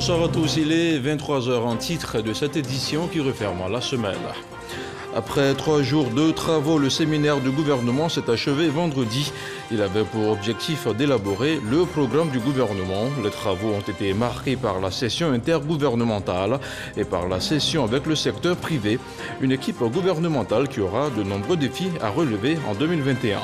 Bonsoir à tous, il est 23 h en titre de cette édition qui referme la semaine. Après 3 jours de travaux, le séminaire du gouvernement s'est achevé vendredi. Il avait pour objectif d'élaborer le programme du gouvernement. Les travaux ont été marqués par la session intergouvernementale et par la session avec le secteur privé. Une équipe gouvernementale qui aura de nombreux défis à relever en 2021.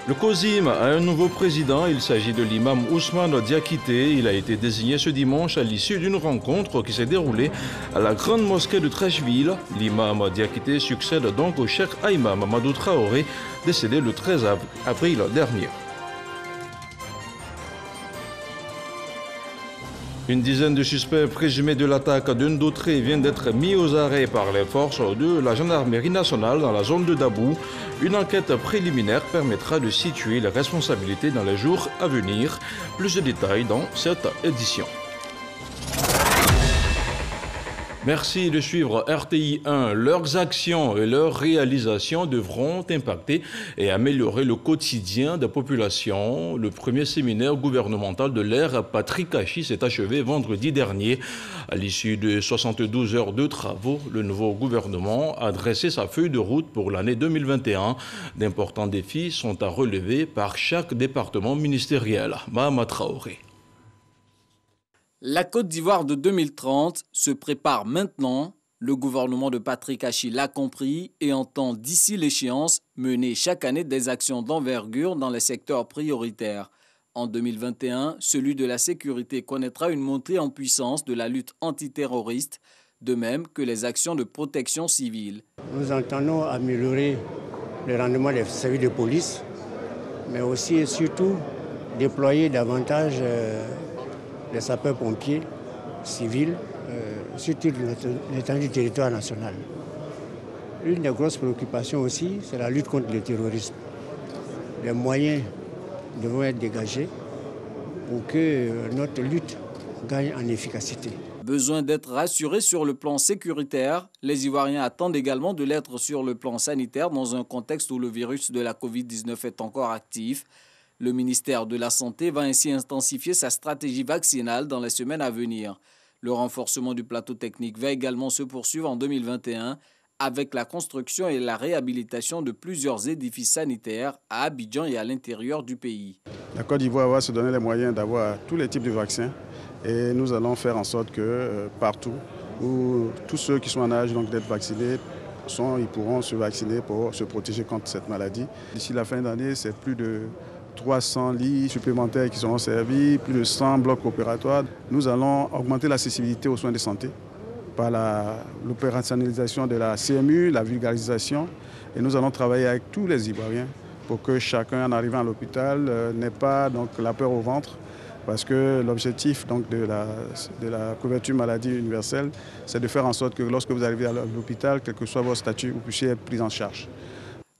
Le COSIM a un nouveau président, il s'agit de l'imam Ousmane Diakité. Il a été désigné ce dimanche à l'issue d'une rencontre qui s'est déroulée à la grande mosquée de Trècheville. L'imam Diakité succède donc au cheikh Haïma Mamadou Traoré, décédé le 13 avril dernier. Une dizaine de suspects présumés de l'attaque d'un Doutré vient d'être mis aux arrêts par les forces de la gendarmerie nationale dans la zone de Dabou. Une enquête préliminaire permettra de situer les responsabilités dans les jours à venir. Plus de détails dans cette édition. Merci de suivre RTI 1. Leurs actions et leurs réalisations devront impacter et améliorer le quotidien des populations. Le premier séminaire gouvernemental de l'ère Patrick Hachi s'est achevé vendredi dernier. À l'issue de 72 heures de travaux, le nouveau gouvernement a dressé sa feuille de route pour l'année 2021. D'importants défis sont à relever par chaque département ministériel. Mahama Traoré. La Côte d'Ivoire de 2030 se prépare maintenant. Le gouvernement de Patrick Hachi l'a compris et entend d'ici l'échéance mener chaque année des actions d'envergure dans les secteurs prioritaires. En 2021, celui de la sécurité connaîtra une montée en puissance de la lutte antiterroriste, de même que les actions de protection civile. Nous entendons améliorer le rendement des services de police, mais aussi et surtout déployer davantage les sapeurs-pompiers civils sur toute l'étendue du territoire national. Une des grosses préoccupations aussi, c'est la lutte contre le terrorisme. Les moyens devront être dégagés pour que notre lutte gagne en efficacité. Besoin d'être rassurés sur le plan sécuritaire, les Ivoiriens attendent également de l'être sur le plan sanitaire dans un contexte où le virus de la Covid-19 est encore actif. Le ministère de la Santé va ainsi intensifier sa stratégie vaccinale dans les semaines à venir. Le renforcement du plateau technique va également se poursuivre en 2021 avec la construction et la réhabilitation de plusieurs édifices sanitaires à Abidjan et à l'intérieur du pays. La Côte d'Ivoire va se donner les moyens d'avoir tous les types de vaccins et nous allons faire en sorte que partout où tous ceux qui sont en âge d'être vaccinés, ils pourront se vacciner pour se protéger contre cette maladie. D'ici la fin d'année, c'est plus de 300 lits supplémentaires qui seront servis, plus de 100 blocs opératoires. Nous allons augmenter l'accessibilité aux soins de santé par l'opérationnalisation de la CMU, la vulgarisation. Et nous allons travailler avec tous les Ivoiriens pour que chacun, en arrivant à l'hôpital, n'ait pas la peur au ventre. Parce que l'objectif de la couverture maladie universelle, c'est de faire en sorte que lorsque vous arrivez à l'hôpital, quel que soit votre statut, vous puissiez être pris en charge.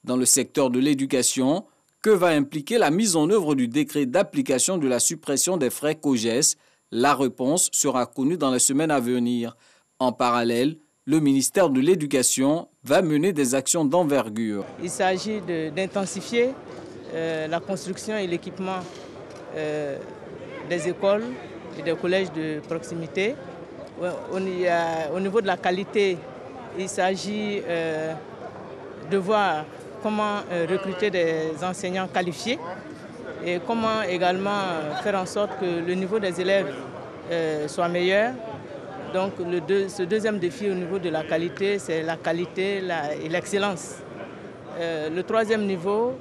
Dans le secteur de l'éducation, que va impliquer la mise en œuvre du décret d'application de la suppression des frais COGES? La réponse sera connue dans les semaines à venir. En parallèle, le ministère de l'Éducation va mener des actions d'envergure. Il s'agit d'intensifier la construction et l'équipement des écoles et des collèges de proximité. Au niveau de la qualité, il s'agit de voir comment recruter des enseignants qualifiés et comment également faire en sorte que le niveau des élèves soit meilleur. Donc ce deuxième défi au niveau de la qualité, c'est la qualité et l'excellence. Le troisième niveau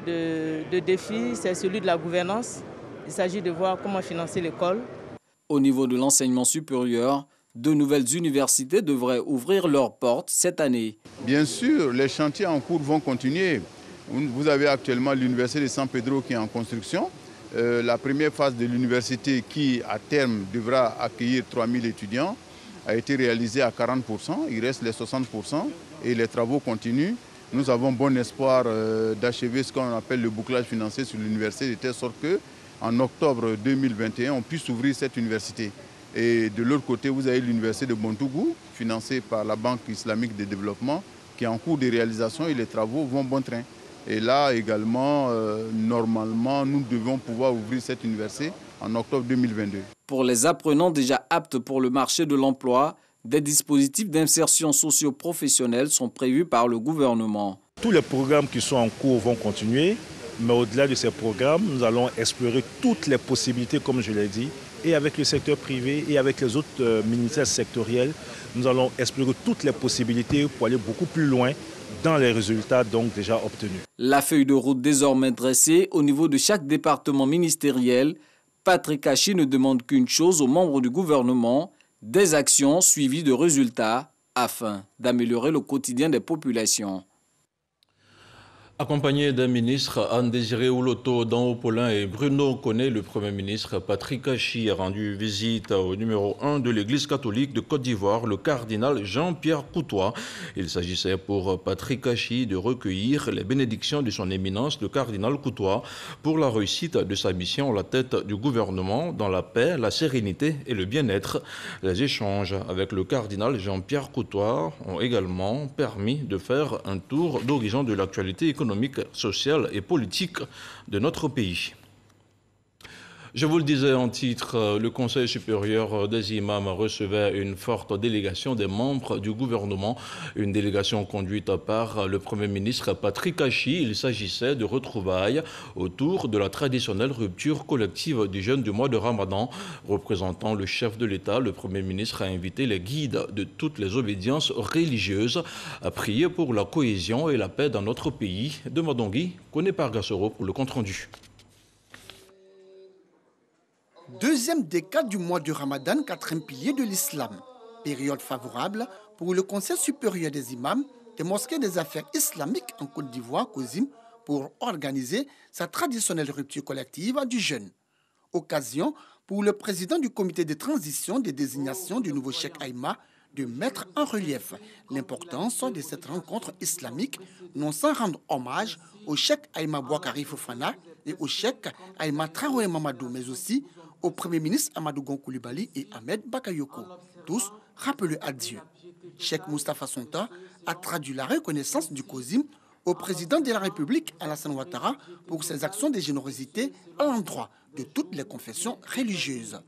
de défi, c'est celui de la gouvernance. Il s'agit de voir comment financer l'école. Au niveau de l'enseignement supérieur, de nouvelles universités devraient ouvrir leurs portes cette année. Bien sûr, les chantiers en cours vont continuer. Vous avez actuellement l'université de San Pedro qui est en construction. La première phase de l'université qui, à terme, devra accueillir 3000 étudiants a été réalisée à 40%. Il reste les 60% et les travaux continuent. Nous avons bon espoir d'achever ce qu'on appelle le bouclage financier sur l'université de telle sorte qu'en octobre 2021, on puisse ouvrir cette université. Et de l'autre côté, vous avez l'université de Bontougou, financée par la Banque islamique de développement, qui est en cours de réalisation et les travaux vont bon train. Et là également, normalement, nous devons pouvoir ouvrir cette université en octobre 2022. Pour les apprenants déjà aptes pour le marché de l'emploi, des dispositifs d'insertion socio-professionnelle sont prévus par le gouvernement. Tous les programmes qui sont en cours vont continuer, mais au-delà de ces programmes, nous allons explorer toutes les possibilités, comme je l'ai dit, et avec le secteur privé et avec les autres ministères sectoriels, nous allons explorer toutes les possibilités pour aller beaucoup plus loin dans les résultats donc déjà obtenus. La feuille de route désormais dressée au niveau de chaque département ministériel, Patrick Hachi ne demande qu'une chose aux membres du gouvernement, des actions suivies de résultats afin d'améliorer le quotidien des populations. Accompagné d'un ministre, Anne-Désiré Ouloto, Dan Paulin et Bruno Koné, le Premier ministre Patrick Hachi a rendu visite au numéro 1 de l'Église catholique de Côte d'Ivoire, le cardinal Jean-Pierre Coutois. Il s'agissait pour Patrick Hachi de recueillir les bénédictions de son éminence, le cardinal Coutois, pour la réussite de sa mission à la tête du gouvernement dans la paix, la sérénité et le bien-être. Les échanges avec le cardinal Jean-Pierre Coutois ont également permis de faire un tour d'horizon de l'actualité économique, sociale et politique de notre pays. Je vous le disais en titre, le Conseil supérieur des imams recevait une forte délégation des membres du gouvernement, une délégation conduite par le Premier ministre Patrick Hachi. Il s'agissait de retrouvailles autour de la traditionnelle rupture collective du jeûne du mois de Ramadan. Représentant le chef de l'État, le Premier ministre a invité les guides de toutes les obédiences religieuses à prier pour la cohésion et la paix dans notre pays. De Madongui, Koné Pargassoro pour le compte-rendu. Deuxième décade du mois de Ramadan, quatrième pilier de l'islam. Période favorable pour le Conseil supérieur des imams des mosquées des affaires islamiques en Côte d'Ivoire, COSIM, pour organiser sa traditionnelle rupture collective du jeûne. Occasion pour le président du comité de transition des désignations du nouveau cheikh Aïma de mettre en relief l'importance de cette rencontre islamique, non sans rendre hommage au cheikh Aïma Bouakari Fofana et au cheikh Aïma Traoré Mamadou, mais aussi au Premier ministre Amadou Gon Coulibaly et Ahmed Bakayoko, tous rappelés à Dieu. Cheikh Moustapha Sonta a traduit la reconnaissance du COSIM au président de la République Alassane Ouattara pour ses actions de générosité à l'endroit de toutes les confessions religieuses.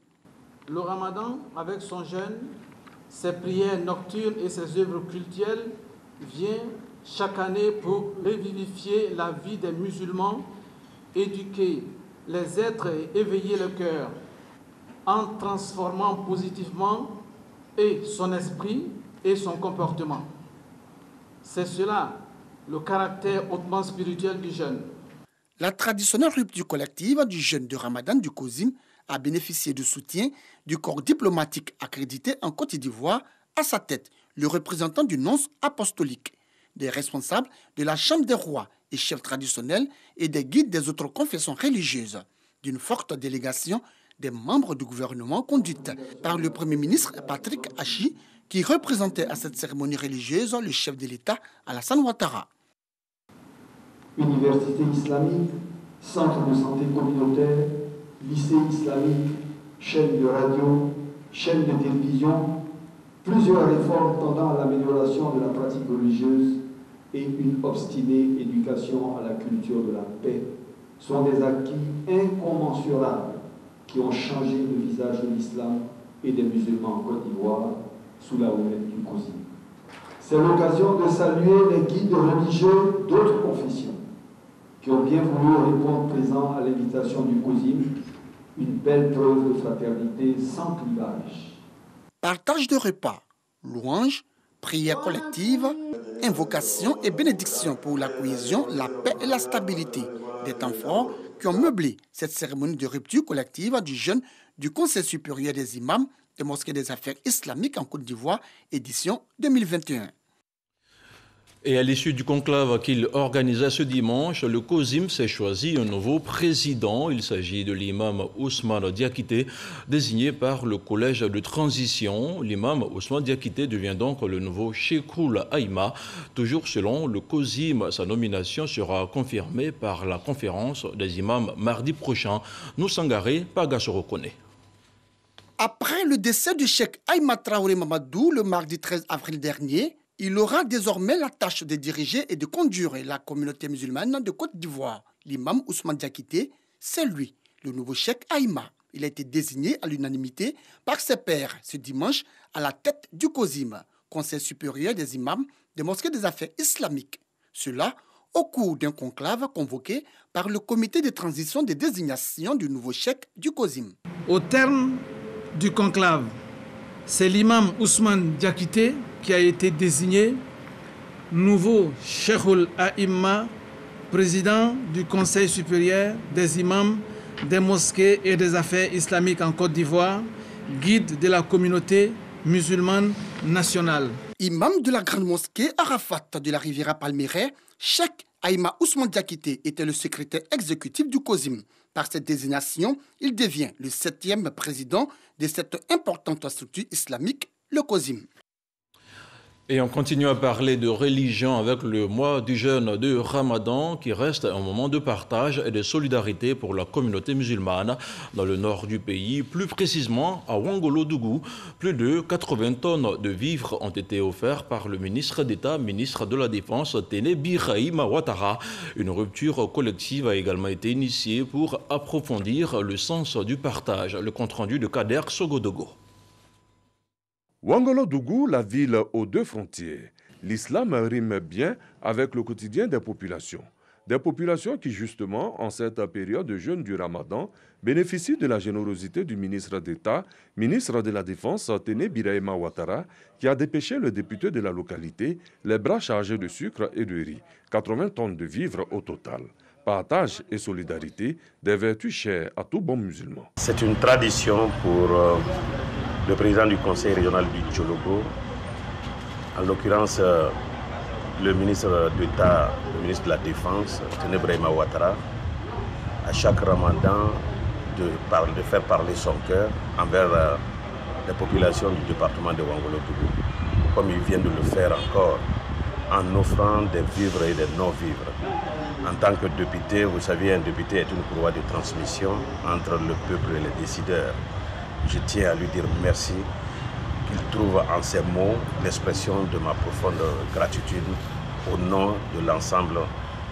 Le Ramadan, avec son jeûne, ses prières nocturnes et ses œuvres cultuelles, vient chaque année pour revivifier la vie des musulmans, éduquer les êtres et éveiller le cœur en transformant positivement et son esprit et son comportement. C'est cela le caractère hautement spirituel du jeûne. La traditionnelle rupture collective du jeûne de Ramadan du COSIM a bénéficié du soutien du corps diplomatique accrédité en Côte d'Ivoire, à sa tête le représentant du nonce apostolique, des responsables de la Chambre des rois et chefs traditionnels et des guides des autres confessions religieuses, d'une forte délégation des membres du gouvernement conduite par le Premier ministre Patrick Hachi, qui représentait à cette cérémonie religieuse le chef de l'État Alassane Ouattara. Université islamique, centre de santé communautaire, lycée islamique, chaîne de radio, chaîne de télévision, plusieurs réformes tendant à l'amélioration de la pratique religieuse et une obstinée éducation à la culture de la paix sont des acquis incommensurables qui ont changé le visage de l'islam et des musulmans en Côte d'Ivoire sous la houlette du COSIM. C'est l'occasion de saluer les guides religieux d'autres confessions qui ont bien voulu répondre présent à l'invitation du COSIM, une belle preuve de fraternité sans clivage. Partage de repas, louanges, prières collectives, invocations et bénédictions pour la cohésion, la paix et la stabilité. Des temps forts qui ont meublé cette cérémonie de rupture collective du jeûne du Conseil supérieur des imams des mosquées des affaires islamiques en Côte d'Ivoire, édition 2021. Et à l'issue du conclave qu'il organisait ce dimanche, le COSIM s'est choisi un nouveau président. Il s'agit de l'imam Ousmane Diakité, désigné par le collège de transition. L'imam Ousmane Diakité devient donc le nouveau Cheikhoul Aïma. Toujours selon le COSIM, sa nomination sera confirmée par la conférence des imams mardi prochain. Nous Sangaré, Pagassoro Koné. Après le décès du cheikh Aïma Traoré Mamadou le mardi 13 avril dernier, il aura désormais la tâche de diriger et de conduire la communauté musulmane de Côte d'Ivoire. L'imam Ousmane Diakité, c'est lui, le nouveau cheikh Aïma. Il a été désigné à l'unanimité par ses pairs ce dimanche à la tête du COSIM, Conseil supérieur des imams des mosquées des affaires islamiques. Cela au cours d'un conclave convoqué par le comité de transition de désignation du nouveau cheikh du COSIM. Au terme du conclave, c'est l'imam Ousmane Diakité qui a été désigné nouveau Cheikhul A'imma, président du Conseil supérieur des imams des mosquées et des affaires islamiques en Côte d'Ivoire, guide de la communauté musulmane nationale. Imam de la grande mosquée Arafat de la Riviera Palmeraie, Cheikh Aïma Ousmane Diakité était le secrétaire exécutif du COSIM. Par cette désignation, il devient le 7e président de cette importante structure islamique, le COSIM. Et on continue à parler de religion avec le mois du jeûne de Ramadan qui reste un moment de partage et de solidarité pour la communauté musulmane dans le nord du pays. Plus précisément, à Ouangolo-Dougou, plus de 80 tonnes de vivres ont été offerts par le ministre d'État, ministre de la Défense, Téné Birahima Ouattara. Une rupture collective a également été initiée pour approfondir le sens du partage. Le compte-rendu de Kader Sogodogo. Ouangolo-Dougou, la ville aux deux frontières. L'islam rime bien avec le quotidien des populations. Des populations qui, justement, en cette période de jeûne du Ramadan, bénéficient de la générosité du ministre d'État, ministre de la Défense, Téné Birahima Ouattara, qui a dépêché le député de la localité les bras chargés de sucre et de riz, 80 tonnes de vivres au total. Partage et solidarité, des vertus chères à tout bon musulman. C'est une tradition pour le président du conseil régional du Djologo, en l'occurrence le ministre d'État, le ministre de la Défense, Téné Birahima Ouattara, à chaque Ramadan de faire parler son cœur envers les populations du département de Ouangolo-Dougou, comme il vient de le faire encore en offrant des vivres et des non-vivres. En tant que député, vous savez, un député est une courroie de transmission entre le peuple et les décideurs. Je tiens à lui dire merci, qu'il trouve en ces mots l'expression de ma profonde gratitude au nom de l'ensemble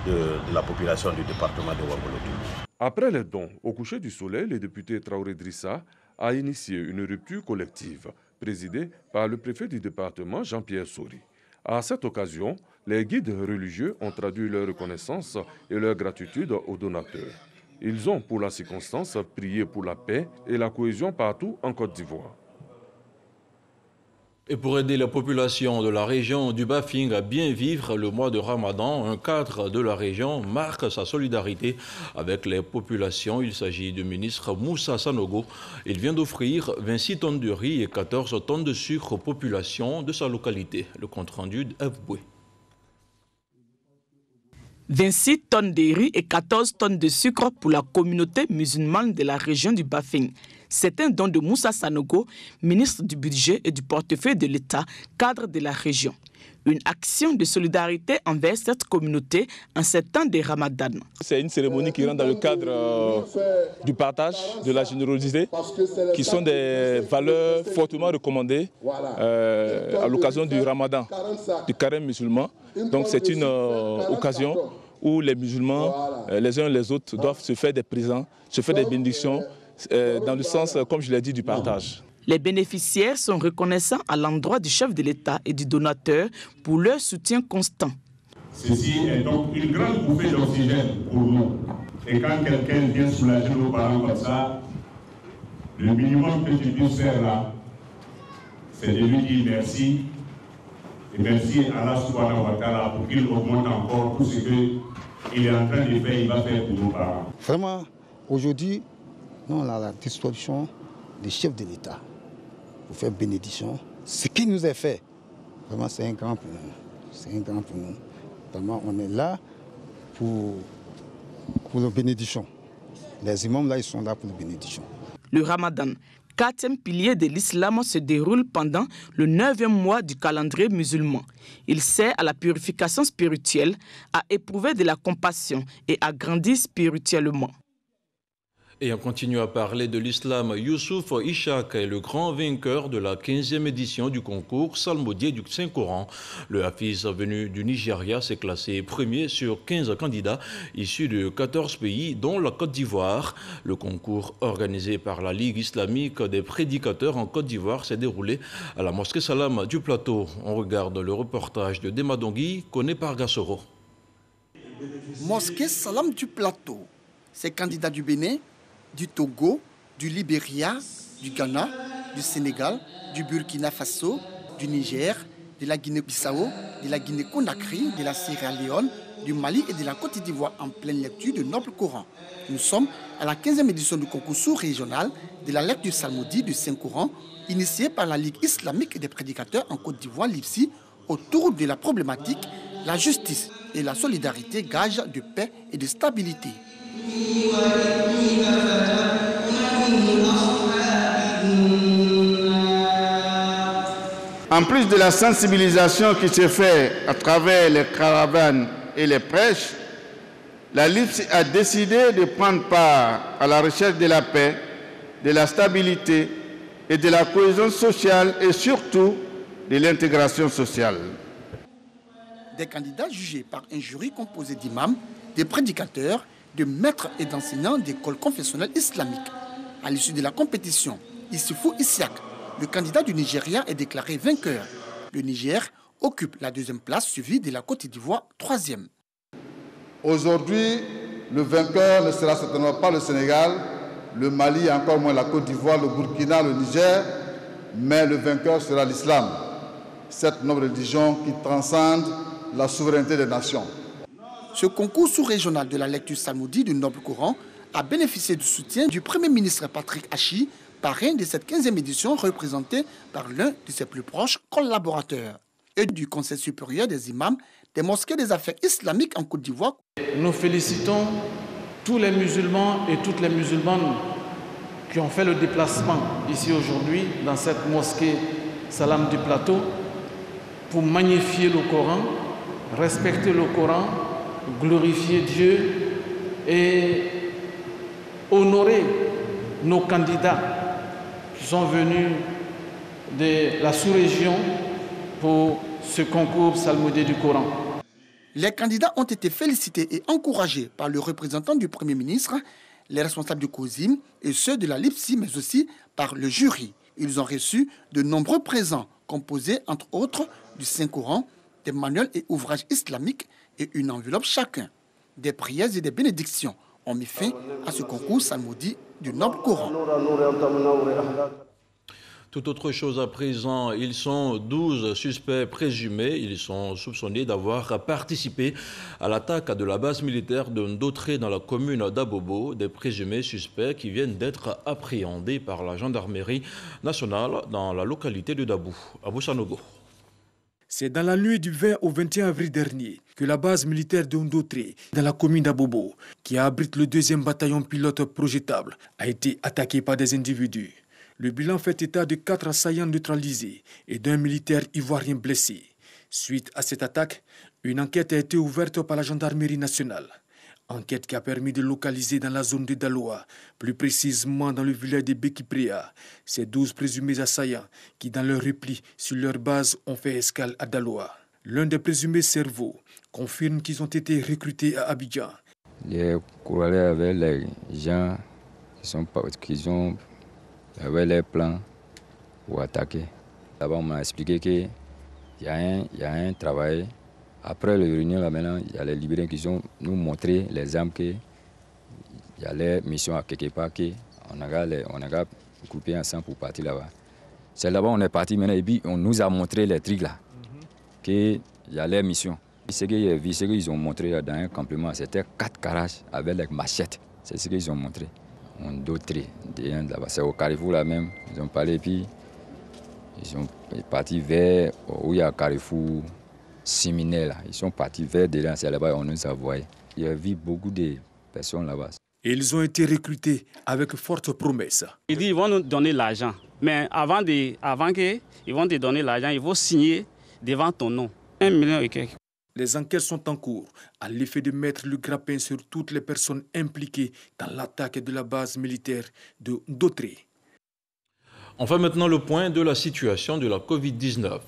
de la population du département de Ouangolo-Dougou. Après les dons, au coucher du soleil, le député Traoré Drissa a initié une rupture collective, présidée par le préfet du département, Jean-Pierre Sori. À cette occasion, les guides religieux ont traduit leur reconnaissance et leur gratitude aux donateurs. Ils ont, pour la circonstance, prié pour la paix et la cohésion partout en Côte d'Ivoire. Et pour aider la population de la région du Bafing à bien vivre le mois de Ramadan, un cadre de la région marque sa solidarité avec les populations. Il s'agit du ministre Moussa Sanogo. Il vient d'offrir 26 tonnes de riz et 14 tonnes de sucre aux populations de sa localité. Le compte-rendu d'Evboué. 26 tonnes de riz et 14 tonnes de sucre pour la communauté musulmane de la région du Bafing. C'est un don de Moussa Sanogo, ministre du Budget et du portefeuille de l'État, cadre de la région. Une action de solidarité envers cette communauté en ces temps de Ramadan. C'est une cérémonie qui rentre dans le cadre du partage, de la générosité, qui sont des valeurs fortement recommandées à l'occasion du Ramadan, du carême musulman. Donc c'est une occasion où les musulmans, les uns et les autres, doivent se faire des présents, se faire des bénédictions, dans le sens, comme je l'ai dit, du partage. Les bénéficiaires sont reconnaissants à l'endroit du chef de l'État et du donateur pour leur soutien constant. Ceci est donc une grande bouffée d'oxygène pour nous. Et quand quelqu'un vient soulager nos parents comme ça, le minimum que tu puisses faire là, c'est de lui dire merci. Et merci à Allah subhanahu wa ta'ala pour qu'il augmente encore tout ce qu'il est en train de faire, il va faire pour nos parents. Vraiment, aujourd'hui, nous on a la disposition du chef de l'État pour faire bénédiction. Ce qu'il nous a fait, vraiment c'est un grand pour nous. C'est un grand pour nous. Vraiment, on est là pour la bénédiction. Les imams là, ils sont là pour la bénédiction. Le Ramadan, 4e pilier de l'islam, se déroule pendant le 9e mois du calendrier musulman. Il sert à la purification spirituelle, à éprouver de la compassion et à grandir spirituellement. Et on continue à parler de l'islam. Youssouf Ishaq est le grand vainqueur de la 15e édition du concours psalmodier du Saint-Coran. Le Hafiz venu du Nigeria s'est classé premier sur 15 candidats issus de 14 pays, dont la Côte d'Ivoire. Le concours organisé par la Ligue islamique des prédicateurs en Côte d'Ivoire s'est déroulé à la mosquée Salam du Plateau. On regarde le reportage de Demadongui, connu par Gassoro. Mosquée Salam du Plateau. Ces candidats du Bénin, du Togo, du Libéria, du Ghana, du Sénégal, du Burkina Faso, du Niger, de la Guinée-Bissau, de la Guinée-Conakry, de la Sierra Leone, du Mali et de la Côte d'Ivoire en pleine lecture du Noble Coran. Nous sommes à la 15e édition du concours sous-régional de la lecture psalmodie du Saint-Coran, initié par la Ligue islamique des prédicateurs en Côte d'Ivoire, l'IFSI, autour de la problématique la justice et la solidarité, gage de paix et de stabilité. En plus de la sensibilisation qui se fait à travers les caravanes et les prêches, la LIPSI a décidé de prendre part à la recherche de la paix, de la stabilité et de la cohésion sociale et surtout de l'intégration sociale. Des candidats jugés par un jury composé d'imams, de prédicateurs, de maîtres et d'enseignants d'écoles confessionnelles islamiques. À l'issue de la compétition, Issoufou Isiak, le candidat du Nigeria, est déclaré vainqueur. Le Niger occupe la 2e place, suivi de la Côte d'Ivoire, 3e. Aujourd'hui, le vainqueur ne sera certainement pas le Sénégal, le Mali, encore moins la Côte d'Ivoire, le Burkina, le Niger, mais le vainqueur sera l'islam, cette noble religion qui transcende la souveraineté des nations. Ce concours sous-régional de la lecture psalmodie du Noble Coran a bénéficié du soutien du Premier ministre Patrick Hachi, parrain de cette 15e édition représenté par l'un de ses plus proches collaborateurs, et du Conseil supérieur des imams des mosquées des affaires islamiques en Côte d'Ivoire. Nous félicitons tous les musulmans et toutes les musulmanes qui ont fait le déplacement ici aujourd'hui dans cette mosquée Salam du Plateau pour magnifier le Coran, respecter le Coran, glorifier Dieu et honorer nos candidats qui sont venus de la sous-région pour ce concours psalmodié du Coran. Les candidats ont été félicités et encouragés par le représentant du Premier ministre, les responsables du COSIM et ceux de la LIPSI, mais aussi par le jury. Ils ont reçu de nombreux présents composés, entre autres, du Saint-Coran, des manuels et ouvrages islamiques et une enveloppe chacun. Des prières et des bénédictions ont mis fin à ce concours psalmodie du Noble Coran. Tout autre chose à présent, ils sont 12 suspects présumés. Ils sont soupçonnés d'avoir participé à l'attaque de la base militaire de Ndotré dans la commune d'Abobo. Des présumés suspects qui viennent d'être appréhendés par la gendarmerie nationale dans la localité de Dabou, à Boussanogo. C'est dans la nuit du 20 au 21 avril dernier que la base militaire de Ndotré, dans la commune d'Abobo, qui abrite le 2e bataillon pilote projetable, a été attaquée par des individus. Le bilan fait état de 4 assaillants neutralisés et d'un militaire ivoirien blessé. Suite à cette attaque, une enquête a été ouverte par la gendarmerie nationale. Enquête qui a permis de localiser dans la zone de Daloa, plus précisément dans le village de Bekiprea, ces 12 présumés assaillants qui, dans leur repli sur leur base, ont fait escale à Daloa. L'un des présumés cerveaux confirme qu'ils ont été recrutés à Abidjan. Les courriers avec les gens qui avaient les plans pour attaquer. Là-bas, on m'a expliqué qu'il y a un travail. Après le réunion, là maintenant, il y a les libérés qui ont nous montré les armes qu'il y a les missions à quelque part qu'on a coupé ensemble pour partir là-bas. C'est là-bas on est parti maintenant et puis on nous a montré les trucs là, qu'il y a les missions. Ce qu'ils ont montré là dans un campement, c'était 4 garages avec les machettes. C'est ce qu'ils ont montré. On d'autres là-bas. C'est au Carrefour là même. Ils ont parlé et puis ils sont partis vers où il y a Carrefour séminaire là. Ils sont partis vers dedans, c'est là-bas on nous a voyé. Il y a vu beaucoup de personnes là-bas. Ils ont été recrutés avec forte promesse. Ils disent qu'ils vont nous donner l'argent. Mais avant qu'ils vont te donner l'argent, il faut signer devant ton nom. 1 million et quelques. Les enquêtes sont en cours à l'effet de mettre le grappin sur toutes les personnes impliquées dans l'attaque de la base militaire de Ndotré. On fait maintenant le point de la situation de la Covid-19.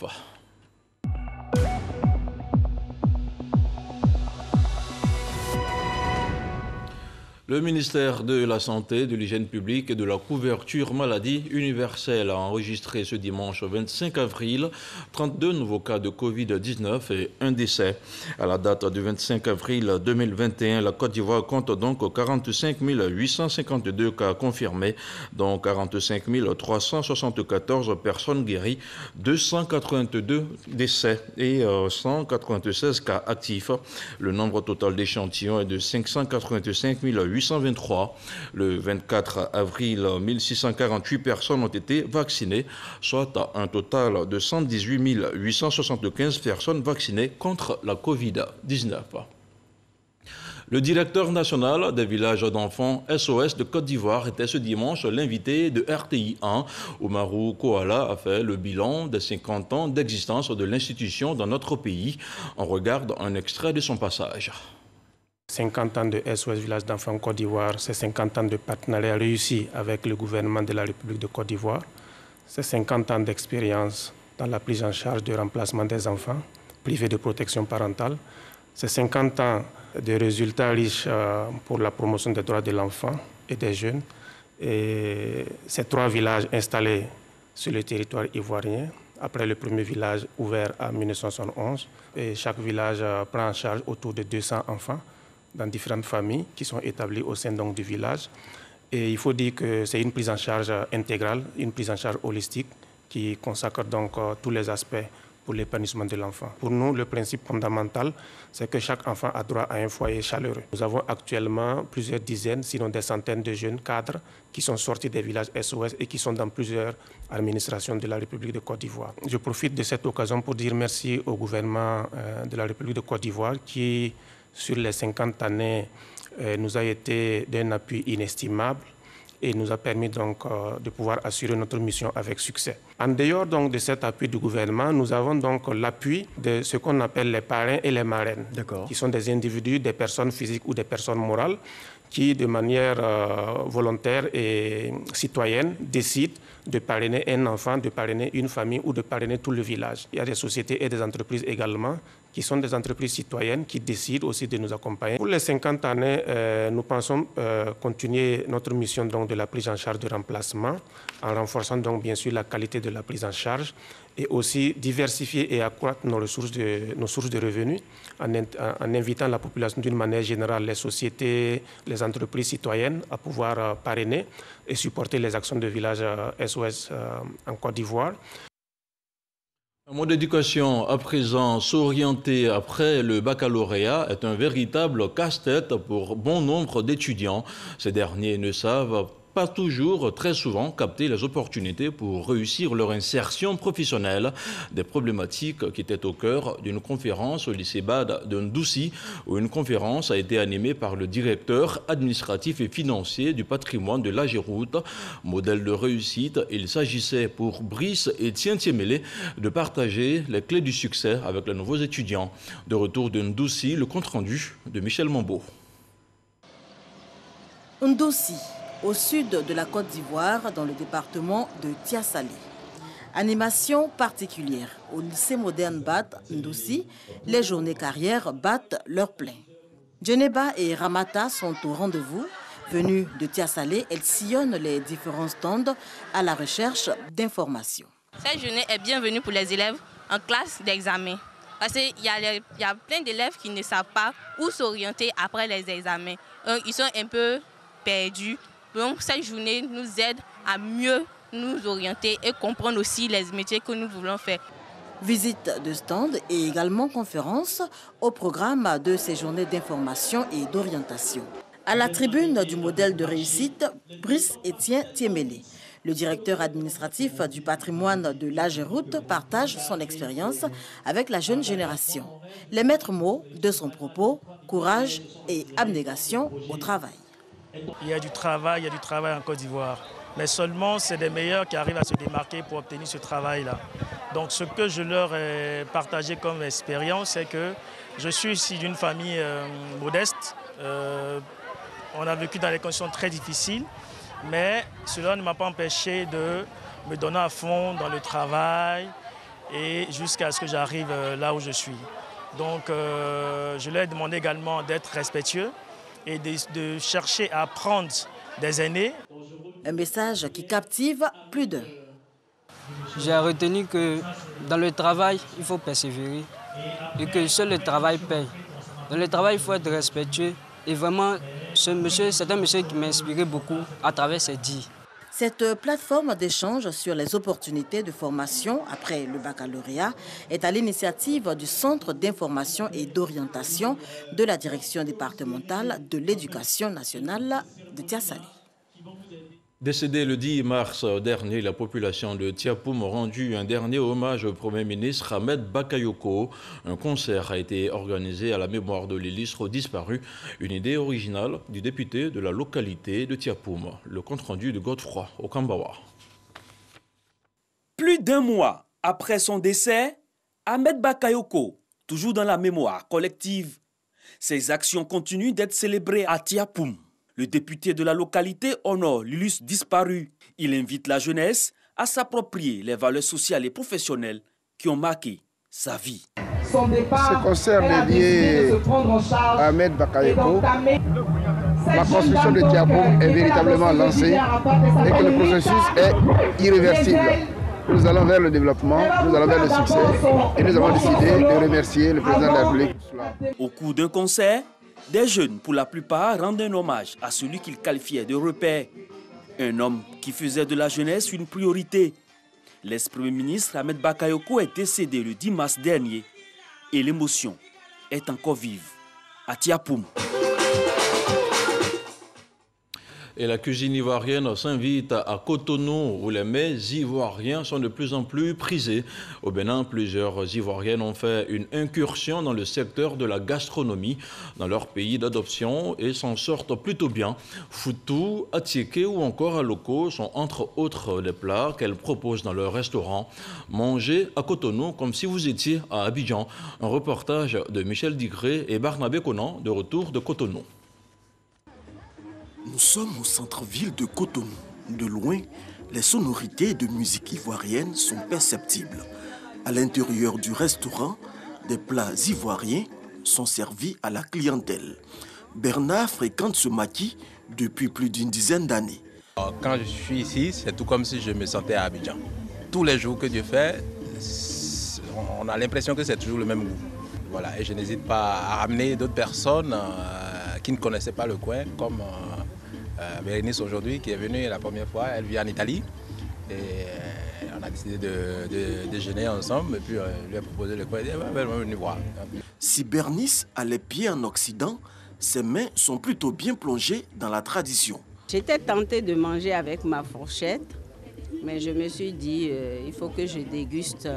Le ministère de la Santé, de l'Hygiène publique et de la couverture maladie universelle a enregistré ce dimanche 25 avril 32 nouveaux cas de Covid-19 et un décès. À la date du 25 avril 2021, la Côte d'Ivoire compte donc 45 852 cas confirmés, dont 45 374 personnes guéries, 282 décès et 196 cas actifs. Le nombre total d'échantillons est de 585 823. Le 24 avril, 1648 personnes ont été vaccinées, soit un total de 118 875 personnes vaccinées contre la Covid-19. Le directeur national des villages d'enfants SOS de Côte d'Ivoire était ce dimanche l'invité de RTI 1. Oumarou Koala a fait le bilan des 50 ans d'existence de l'institution dans notre pays. On regarde un extrait de son passage. 50 ans de SOS Village d'enfants Côte d'Ivoire, c'est 50 ans de partenariat réussi avec le gouvernement de la République de Côte d'Ivoire. C'est 50 ans d'expérience dans la prise en charge du remplacement des enfants privés de protection parentale. C'est 50 ans de résultats riches pour la promotion des droits de l'enfant et des jeunes. Et ces 3 villages installés sur le territoire ivoirien, après le premier village ouvert en 1971. Et chaque village prend en charge autour de 200 enfants dans différentes familles qui sont établies au sein donc, du village. Et il faut dire que c'est une prise en charge intégrale, une prise en charge holistique qui consacre donc tous les aspects pour l'épanouissement de l'enfant. Pour nous, le principe fondamental, c'est que chaque enfant a droit à un foyer chaleureux. Nous avons actuellement plusieurs dizaines, sinon des centaines de jeunes cadres qui sont sortis des villages SOS et qui sont dans plusieurs administrations de la République de Côte d'Ivoire. Je profite de cette occasion pour dire merci au gouvernement de la République de Côte d'Ivoire qui, sur les 50 années, nous a été d'un appui inestimable et nous a permis donc de pouvoir assurer notre mission avec succès. En dehors donc de cet appui du gouvernement, nous avons donc l'appui de ce qu'on appelle les parrains et les marraines, qui sont des individus, des personnes physiques ou des personnes morales qui, de manière volontaire et citoyenne, décident de parrainer un enfant, de parrainer une famille ou de parrainer tout le village. Il y a des sociétés et des entreprises également qui sont des entreprises citoyennes qui décident aussi de nous accompagner. Pour les 50 années, nous pensons continuer notre mission donc, de la prise en charge du remplacement en renforçant donc bien sûr la qualité de la prise en charge et aussi diversifier et accroître nos sources de revenus en invitant la population d'une manière générale, les sociétés, les entreprises citoyennes à pouvoir parrainer et supporter les actions de village SOS en Côte d'Ivoire. Un mode d'éducation à présent, s'orienter après le baccalauréat est un véritable casse-tête pour bon nombre d'étudiants. Ces derniers ne savent pas toujours, très souvent, capter les opportunités pour réussir leur insertion professionnelle. Des problématiques qui étaient au cœur d'une conférence au lycée Bad de Ndouci, où une conférence a été animée par le directeur administratif et financier du patrimoine de l'Agéroute. Modèle de réussite, il s'agissait pour Brice et Tientiemele de partager les clés du succès avec les nouveaux étudiants. De retour de Ndouci, le compte-rendu de Michel Mambo. Ndouci, au sud de la Côte d'Ivoire, dans le département de Tiassalé. Animation particulière. Au lycée moderne Bad Ndouci, les journées carrières battent leur plein. Djeneba et Ramata sont au rendez-vous. Venues de Tiassalé, elles sillonnent les différents stands à la recherche d'informations. Cette journée est bienvenue pour les élèves en classe d'examen. Parce qu'il y a plein d'élèves qui ne savent pas où s'orienter après les examens. Ils sont un peu perdus. Donc cette journée nous aide à mieux nous orienter et comprendre aussi les métiers que nous voulons faire. Visite de stand et également conférence au programme de ces journées d'information et d'orientation. À la tribune du modèle de réussite, Brice Etienne Tiemele. Le directeur administratif du patrimoine de l'Agéroute partage son expérience avec la jeune génération. Les maîtres mots de son propos, courage et abnégation au travail. Il y a du travail en Côte d'Ivoire. Mais seulement, c'est les meilleurs qui arrivent à se démarquer pour obtenir ce travail-là. Donc ce que je leur ai partagé comme expérience, c'est que je suis ici d'une famille modeste. On a vécu dans des conditions très difficiles, mais cela ne m'a pas empêché de me donner à fond dans le travail et jusqu'à ce que j'arrive là où je suis. Donc je leur ai demandé également d'être respectueux et de chercher à apprendre des aînés. Un message qui captive plus d'un. J'ai retenu que dans le travail, il faut persévérer et que seul le travail paye. Dans le travail, il faut être respectueux. Et vraiment, c'est un monsieur qui m'a inspiré beaucoup à travers ses dires. Cette plateforme d'échange sur les opportunités de formation après le baccalauréat est à l'initiative du Centre d'information et d'orientation de la Direction départementale de l'éducation nationale de Tiassalé. Décédé le 10 mars dernier, la population de Tiapoum a rendu un dernier hommage au Premier ministre Ahmed Bakayoko. Un concert a été organisé à la mémoire de l'illustre disparu, une idée originale du député de la localité de Tiapoum. Le compte-rendu de Godefroy Okambawa. Plus d'un mois après son décès, Ahmed Bakayoko, toujours dans la mémoire collective, ses actions continuent d'être célébrées à Tiapoum. Le député de la localité honore l'illustre disparu. Il invite la jeunesse à s'approprier les valeurs sociales et professionnelles qui ont marqué sa vie. Ce concert dédié à Ahmed Bakayoko, la construction de Tiapoum est véritablement lancée et que le processus est irréversible. Nous allons vers le développement, nous allons vers le succès et nous avons décidé de remercier le président de la République. Au cours d'un concert, des jeunes, pour la plupart, rendent un hommage à celui qu'ils qualifiaient de repère. Un homme qui faisait de la jeunesse une priorité. L'ex-premier ministre Ahmed Bakayoko est décédé le 10 mars dernier et l'émotion est encore vive à Tiapoum. Et la cuisine ivoirienne s'invite à Cotonou, où les mets ivoiriens sont de plus en plus prisés. Au Bénin, plusieurs Ivoiriennes ont fait une incursion dans le secteur de la gastronomie dans leur pays d'adoption et s'en sortent plutôt bien. Foutou, atiéké ou encore aloko sont entre autres les plats qu'elles proposent dans leur restaurant. Mangez à Cotonou comme si vous étiez à Abidjan. Un reportage de Michel Digré et Barnabé Conan de retour de Cotonou. Nous sommes au centre-ville de Cotonou. De loin, les sonorités de musique ivoirienne sont perceptibles. À l'intérieur du restaurant, des plats ivoiriens sont servis à la clientèle. Bernard fréquente ce maquis depuis plus d'une dizaine d'années. Quand je suis ici, c'est tout comme si je me sentais à Abidjan. Tous les jours que Dieu fait, on a l'impression que c'est toujours le même goût. Voilà, et je n'hésite pas à ramener d'autres personnes qui ne connaissaient pas le coin, comme Bérénice aujourd'hui, qui est venue la première fois. Elle vit en Italie et on a décidé de déjeuner ensemble et puis lui a proposé le coin. Elle va venir voir. Si Bérénice a les pieds en Occident, ses mains sont plutôt bien plongées dans la tradition. J'étais tentée de manger avec ma fourchette, mais je me suis dit il faut que je déguste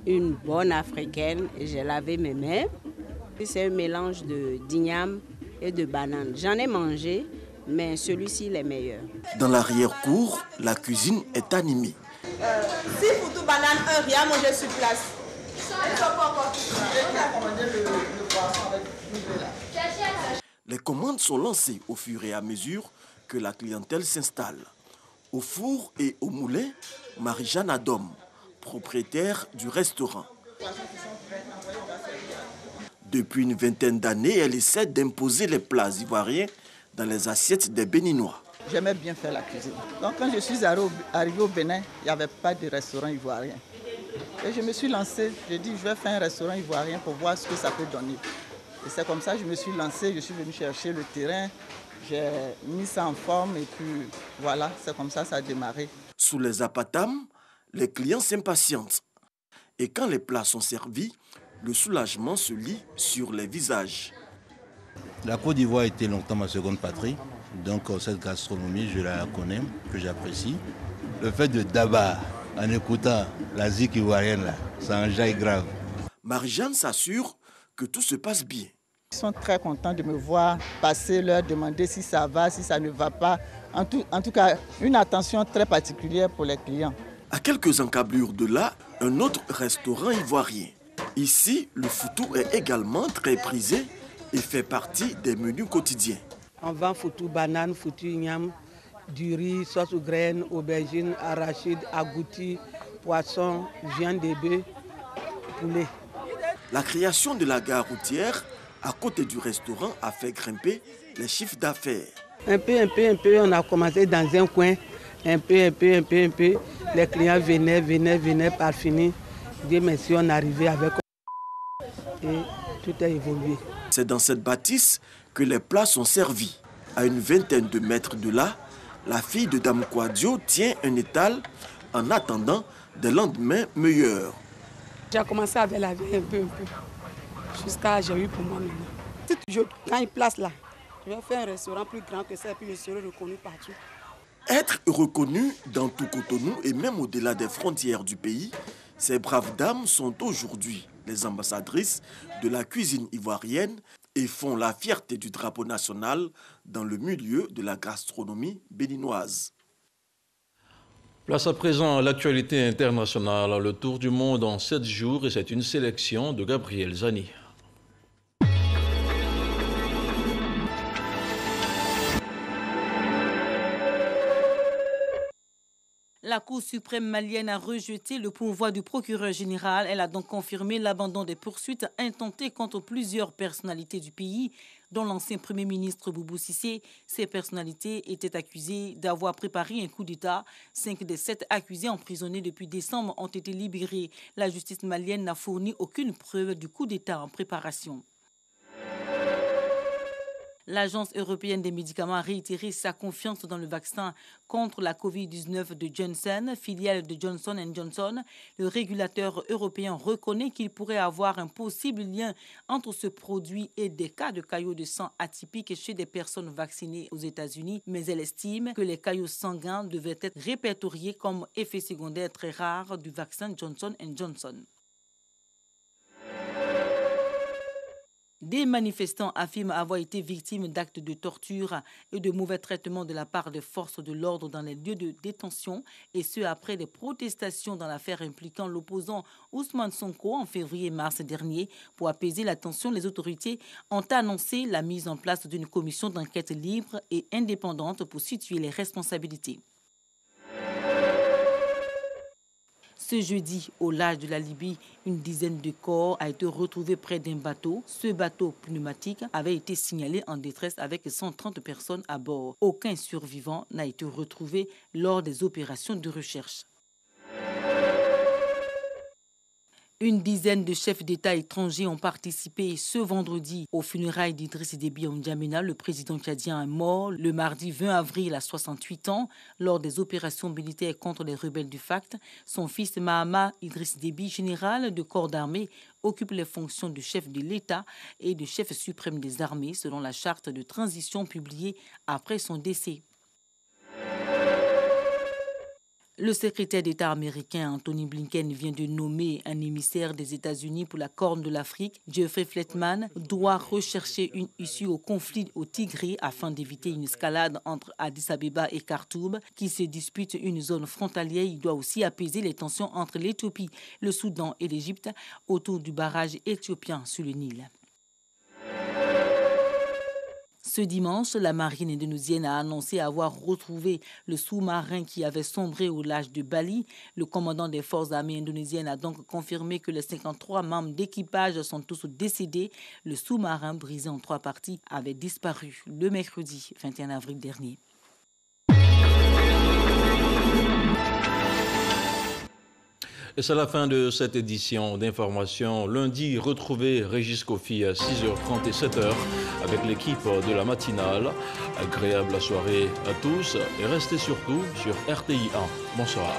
une bonne africaine et j'ai lavé mes mains. C'est un mélange d'igname et de banane. J'en ai mangé, mais celui-ci est meilleur. Dans l'arrière-cour, la cuisine est animée. Si pour tout banane, un rien manger sur place. Les commandes sont lancées au fur et à mesure que la clientèle s'installe. Au four et au moulin, Marie-Jeanne Adom, propriétaire du restaurant. Depuis une vingtaine d'années, elle essaie d'imposer les plats ivoiriens dans les assiettes des Béninois. J'aimais bien faire la cuisine. Donc quand je suis arrivé au Bénin, il n'y avait pas de restaurant ivoirien. Et je me suis lancé, j'ai dit je vais faire un restaurant ivoirien pour voir ce que ça peut donner. Et c'est comme ça que je me suis lancé, je suis venu chercher le terrain, j'ai mis ça en forme et puis voilà, c'est comme ça que ça a démarré. Sous les apatames, les clients s'impatientent. Et quand les plats sont servis, le soulagement se lit sur les visages. La Côte d'Ivoire était longtemps ma seconde patrie, donc cette gastronomie, je la connais, que j'apprécie. Le fait de Daba, en écoutant la zik ivoirienne, là, ça enjaille grave. Marie-Jeanne s'assure que tout se passe bien. Ils sont très contents de me voir passer, leur demander si ça va, si ça ne va pas. En tout cas, une attention très particulière pour les clients. À quelques encablures de là, un autre restaurant ivoirien. Ici, le foutou est également très prisé et fait partie des menus quotidiens. On vend foutou, banane, foutou, igname, du riz, sauce aux graines, aubergines, arachides, agoutis, poisson, viande de bœuf, poulet. La création de la gare routière à côté du restaurant a fait grimper les chiffres d'affaires. Un peu, on a commencé dans un coin, un peu. Les clients venaient, par fini. Dieu merci, on est arrivé avec et tout a évolué. C'est dans cette bâtisse que les plats sont servis. À une vingtaine de mètres de là, la fille de Dame Kouadio tient un étal en attendant des lendemains meilleurs. J'ai commencé avec la vie un peu. Jusqu'à j'ai eu pour moi maintenant. Quand il place là, je vais faire un restaurant plus grand que ça et puis je serai reconnu partout. Être reconnu dans tout Cotonou et même au-delà des frontières du pays, ces braves dames sont aujourd'hui les ambassadrices de la cuisine ivoirienne et font la fierté du drapeau national dans le milieu de la gastronomie béninoise. Place à présent à l'actualité internationale, le tour du monde en 7 jours et c'est une sélection de Gabriel Zani. La Cour suprême malienne a rejeté le pourvoi du procureur général. Elle a donc confirmé l'abandon des poursuites intentées contre plusieurs personnalités du pays, dont l'ancien Premier ministre Boubou Cissé. Ces personnalités étaient accusées d'avoir préparé un coup d'État. 5 des 7 accusés emprisonnés depuis décembre ont été libérés. La justice malienne n'a fourni aucune preuve du coup d'État en préparation. L'Agence européenne des médicaments a réitéré sa confiance dans le vaccin contre la Covid-19 de Janssen, filiale de Johnson & Johnson. Le régulateur européen reconnaît qu'il pourrait avoir un possible lien entre ce produit et des cas de caillots de sang atypiques chez des personnes vaccinées aux États-Unis, mais elle estime que les caillots sanguins devaient être répertoriés comme effet secondaire très rare du vaccin Johnson & Johnson. Des manifestants affirment avoir été victimes d'actes de torture et de mauvais traitements de la part des forces de l'ordre dans les lieux de détention, et ce après des protestations dans l'affaire impliquant l'opposant Ousmane Sonko en février et mars dernier. Pour apaiser la tension, les autorités ont annoncé la mise en place d'une commission d'enquête libre et indépendante pour situer les responsabilités. Ce jeudi, au large de la Libye, une dizaine de corps a été retrouvé près d'un bateau. Ce bateau pneumatique avait été signalé en détresse avec 130 personnes à bord. Aucun survivant n'a été retrouvé lors des opérations de recherche. Une dizaine de chefs d'État étrangers ont participé ce vendredi aux funérailles d'Idriss Déby en N'Djamena. Le président tchadien est mort le mardi 20 avril à 68 ans lors des opérations militaires contre les rebelles du FACT. Son fils Mahama Idriss Déby, général de corps d'armée, occupe les fonctions de chef de l'État et de chef suprême des armées selon la charte de transition publiée après son décès. Le secrétaire d'État américain Anthony Blinken vient de nommer un émissaire des États-Unis pour la Corne de l'Afrique. Jeffrey Feltman doit rechercher une issue au conflit au Tigré afin d'éviter une escalade entre Addis Abeba et Khartoum qui se disputent une zone frontalière. Il doit aussi apaiser les tensions entre l'Éthiopie, le Soudan et l'Égypte autour du barrage éthiopien sur le Nil. Ce dimanche, la marine indonésienne a annoncé avoir retrouvé le sous-marin qui avait sombré au large de Bali. Le commandant des forces armées indonésiennes a donc confirmé que les 53 membres d'équipage sont tous décédés. Le sous-marin, brisé en 3 parties, avait disparu le mercredi 21 avril dernier. Et c'est la fin de cette édition d'information. Lundi, retrouvez Régis Kofi à 6h30 et 7h avec l'équipe de la matinale. Agréable soirée à tous et restez surtout sur RTI 1. Bonsoir.